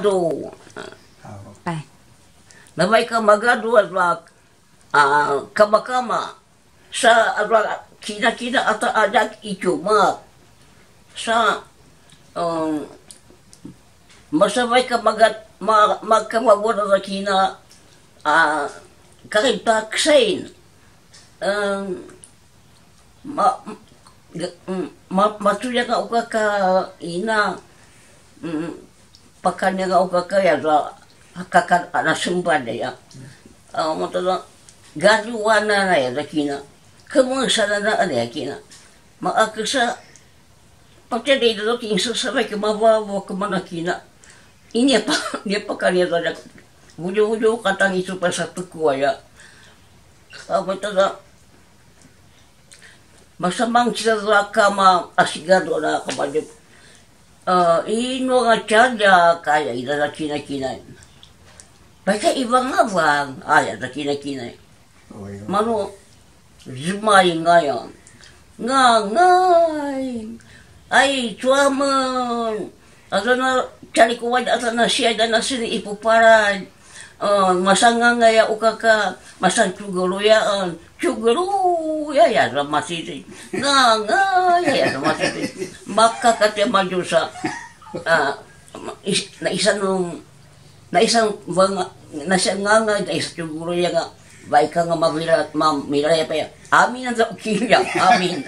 Do. Ay. Namay ka magado at kama-kama sa kina-kina at adag ityuma sa masabay ka magkamawala sa kina kakitaksain matuya ka uka ka ina pakanya ka uka ka ya sa nasumpa ya matala gaduwana na ya sa kina kamunsana na ya kina maakasa pagka dito do kinsa sabay ka mabawa ka manakina ini apa dia pakanya sa bujo-bujo katang isu pa sa tukuya apa tada masamang sila kama asigado na kamadyo ino nga tiyada kaya ina na kina-kina basta ibang abang aya na kina-kina mano zumay ngayon ngay ay tuaman ato na kalikuwad ato na siya na sini ipuparad masanga ngaya ukaka masang chuguruyaan chuguruyaya ya masiti ngaya masiti maka kate maju sa na isang nganga na isang chuguruya nga baik ka nga mamilaya pa ya amin ang sa kanya amin